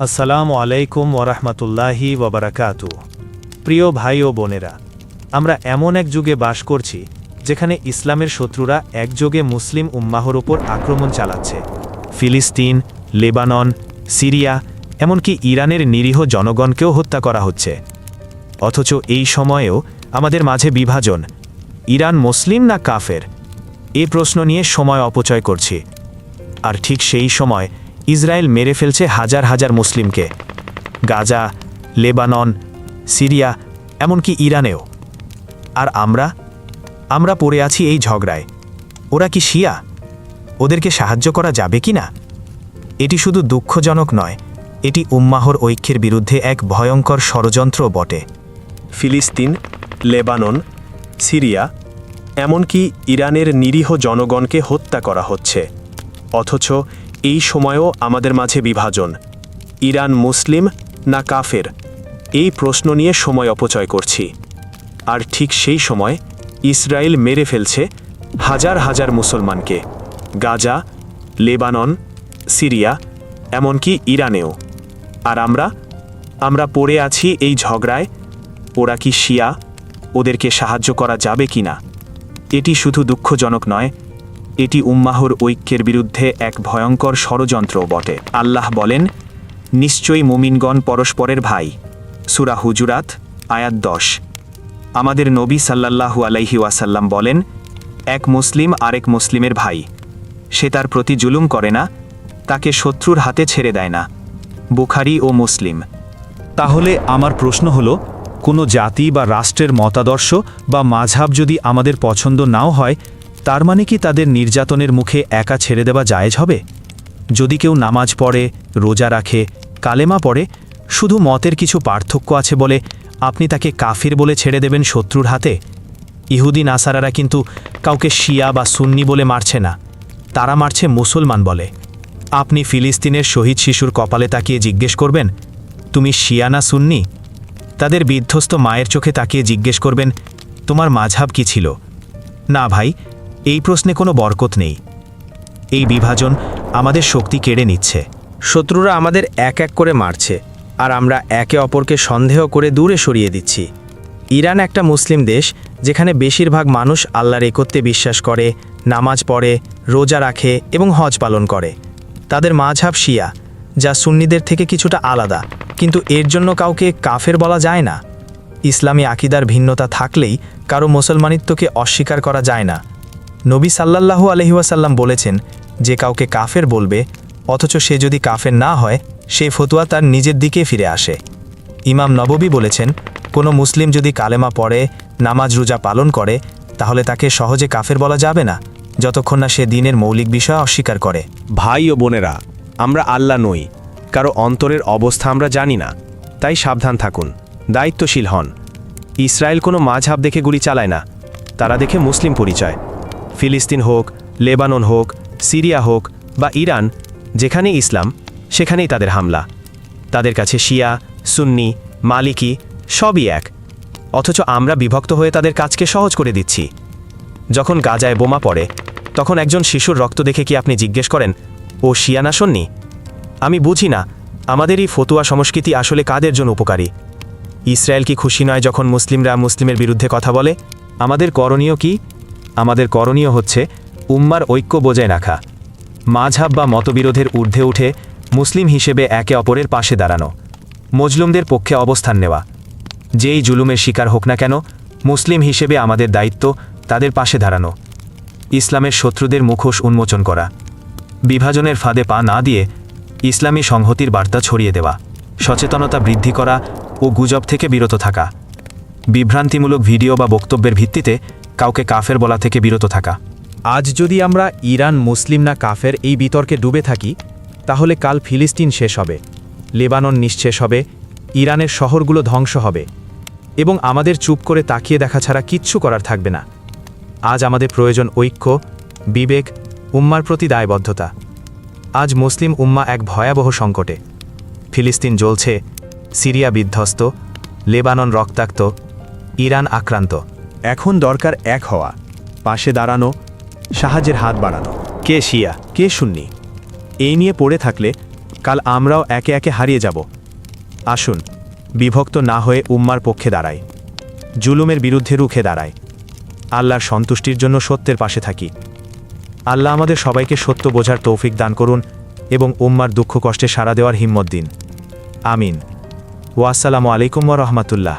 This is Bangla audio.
আসসালামু আলাইকুম ওরহমতুল্লাহি ওবরাকাতু। প্রিয় ভাই ও বোনেরা, আমরা এমন এক যুগে বাস করছি যেখানে ইসলামের শত্রুরা একযোগে মুসলিম উম্মাহর ওপর আক্রমণ চালাচ্ছে। ফিলিস্তিন, লেবানন, সিরিয়া, এমনকি ইরানের নিরীহ জনগণকেও হত্যা করা হচ্ছে। অথচ এই সময়েও আমাদের মাঝে বিভাজন, ইরান মুসলিম না কাফের, এই প্রশ্ন নিয়ে সময় অপচয় করছি। আর ঠিক সেই সময় ইসরায়েল মেরে ফেলছে হাজার হাজার মুসলিমকে। গাজা, লেবানন, সিরিয়া, এমনকি ইরানেও। আর আমরা পড়ে আছি এই ঝগড়ায়। ওরা কি শিয়া? ওদেরকে সাহায্য করা যাবে কি না? এটি শুধু দুঃখজনক নয়, এটি উম্মাহর ঐক্যের বিরুদ্ধে এক ভয়ঙ্কর ষড়যন্ত্র বটে। ফিলিস্তিন, লেবানন, সিরিয়া, এমনকি ইরানের নিরীহ জনগণকে হত্যা করা হচ্ছে। অথচ এই সময়েও আমাদের মাঝে বিভাজন, ইরান মুসলিম না কাফের, এই প্রশ্ন নিয়ে সময় অপচয় করছি। আর ঠিক সেই সময় ইসরায়েল মেরে ফেলছে হাজার হাজার মুসলমানকে, গাজা, লেবানন, সিরিয়া, এমনকি ইরানেও। আর আমরা পড়ে আছি এই ঝগড়ায়। ওরা কি শিয়া? ওদেরকে সাহায্য করা যাবে কি না? এটি শুধু দুঃখজনক নয়, এটি উম্মাহর ঐক্যের বিরুদ্ধে এক ভয়ঙ্কর ষড়যন্ত্র বটে। আল্লাহ বলেন, নিশ্চয়ই মুমিনগণ পরস্পরের ভাই। সূরা হুজুরাত, আয়াত 10। আমাদের নবী সাল্লাল্লাহু আলাইহি ওয়াসাল্লাম বলেন, এক মুসলিম আরেক মুসলিমের ভাই, সে তার প্রতি জুলুম করে না, তাকে শত্রুর হাতে ছেড়ে দেয় না। বুখারী ও মুসলিম। তাহলে আমার প্রশ্ন হলো, কোনো জাতি বা রাষ্ট্রের মতাদর্শ বা মাযহাব যদি আমাদের পছন্দ নাও হয়, তার মানে কি তাদের নির্যাতনের মুখে একা ছেড়ে দেওয়া জায়েজ হবে? যদি কেউ নামাজ পড়ে, রোজা রাখে, কালেমা পড়ে, শুধু মতের কিছু পার্থক্য আছে বলে আপনি তাকে কাফির বলে ছেড়ে দেবেন শত্রুর হাতে? ইহুদি নাসারারা কিন্তু কাউকে শিয়া বা সুন্নি বলে মারছে না, তারা মারছে মুসলমান বলে। আপনি ফিলিস্তিনের শহীদ শিশুর কপালে তাকিয়ে জিজ্ঞেস করবেন, তুমি শিয়া না সুন্নি? তাদের বিধ্বস্ত মায়ের চোখে তাকিয়ে জিজ্ঞেস করবেন, তোমার মাযহাব কি ছিল? না ভাই, এই প্রশ্নে কোনো বরকত নেই। এই বিভাজন আমাদের শক্তি কেড়ে নিচ্ছে। শত্রুরা আমাদের এক এক করে মারছে, আর আমরা একে অপরকে সন্দেহ করে দূরে সরিয়ে দিচ্ছি। ইরান একটা মুসলিম দেশ, যেখানে বেশিরভাগ মানুষ আল্লাহর একত্বে বিশ্বাস করে, নামাজ পড়ে, রোজা রাখে এবং হজ পালন করে। তাদের মাযহাব শিয়া, যা সুন্নিদের থেকে কিছুটা আলাদা, কিন্তু এর জন্য কাউকে কাফের বলা যায় না। ইসলামী আকিদার ভিন্নতা থাকলেই কারো মুসলমানিত্বকে অস্বীকার করা যায় না। নবী সাল্লাল্লাহু আলাইহি ওয়াসাল্লাম বলেছেন, যে কাউকে কাফের বলবে অথচ সে যদি কাফের না হয়, সেই ফতোয়া তার নিজের দিকে ফিরে আসে। ইমাম নববী বলেছেন, কোনো মুসলিম যদি কালেমা পড়ে, নামাজ রোজা পালন করে, তাহলে তাকে সহজে কাফের বলা যাবে না, যতক্ষণ না সে দ্বীনের মৌলিক বিষয় অস্বীকার করে। ভাই ও বোনেরা, আমরা আল্লাহ নই, কারো অন্তরের অবস্থা আমরা জানি না, তাই সাবধান থাকুন, দায়িত্বশীল হন। ইসরায়েল কোনো মাযহাব দেখে গুলি চালায় না, তারা দেখে মুসলিম পরিচয়। ফিলিস্তিন হোক, লেবানন হোক, সিরিয়া হোক বা ইরান, যেখানে ইসলাম সেখানেই তাদের হামলা। তাদের কাছে শিয়া, সুন্নি, মালিকি সবই এক, অথচ আমরা বিভক্ত হয়ে তাদের কাজকে সহজ করে দিচ্ছি। যখন গাজায় বোমা পড়ে, তখন একজন শিশুর রক্ত দেখে কি আপনি জিজ্ঞেস করেন, ও শিয়া না সুন্নি? আমি বুঝি না, আমাদের এই ফতুয়া সংস্কৃতি আসলে কাদের জন্য উপকারী? ইসরায়েল কি খুশি নয় যখন মুসলিমরা মুসলিমের বিরুদ্ধে কথা বলে? আমাদের করণীয় কি? আমাদের করণীয় হচ্ছে উম্মার ঐক্য বজায় রাখা, মাযহাব বা মতবিরোধের ঊর্ধ্বে উঠে মুসলিম হিসেবে একে অপরের পাশে দাঁড়ানো, মজলুমদের পক্ষে অবস্থান নেওয়া। যেই জুলুমের শিকার হোক না কেন, মুসলিম হিসেবে আমাদের দায়িত্ব তাদের পাশে দাঁড়ানো, ইসলামের শত্রুদের মুখোশ উন্মোচন করা, বিভাজনের ফাঁদে পা না দিয়ে ইসলামী সংহতির বার্তা ছড়িয়ে দেওয়া, সচেতনতা বৃদ্ধি করা ও গুজব থেকে বিরত থাকা, বিভ্রান্তিমূলক ভিডিও বা বক্তব্যের ভিত্তিতে কাউকে কাফের বলা থেকে বিরত থাকা। আজ যদি আমরা ইরান মুসলিম না কাফের এই বিতর্কে ডুবে থাকি, তাহলে কাল ফিলিস্তিন শেষ হবে, লেবানন নিঃশেষ হবে, ইরানের শহরগুলো ধ্বংস হবে, এবং আমাদের চুপ করে তাকিয়ে দেখা ছাড়া কিচ্ছু করার থাকবে না। আজ আমাদের প্রয়োজন ঐক্য, বিবেক, উম্মার প্রতি দায়বদ্ধতা। আজ মুসলিম উম্মা এক ভয়াবহ সংকটে। ফিলিস্তিন জ্বলছে, সিরিয়া বিধ্বস্ত, লেবানন রক্তাক্ত, ইরান আক্রান্ত। এখন দরকার এক হওয়া, পাশে দাঁড়ানো, সাহায্যের হাত বাড়ানো। কে শিয়া, কে সুন্নি, এই নিয়ে পড়ে থাকলে কাল আমরাও একে একে হারিয়ে যাব। আসুন বিভক্ত না হয়ে উম্মার পক্ষে দাঁড়াই, জুলুমের বিরুদ্ধে রুখে দাঁড়াই, আল্লাহর সন্তুষ্টির জন্য সত্যের পাশে থাকি। আল্লাহ আমাদের সবাইকে সত্য বোঝার তৌফিক দান করুন এবং উম্মার দুঃখ কষ্টে সাড়া দেওয়ার হিম্মত দিন। আমিন। ওয়াসসালামু আলাইকুম ওয়া রাহমাতুল্লাহ।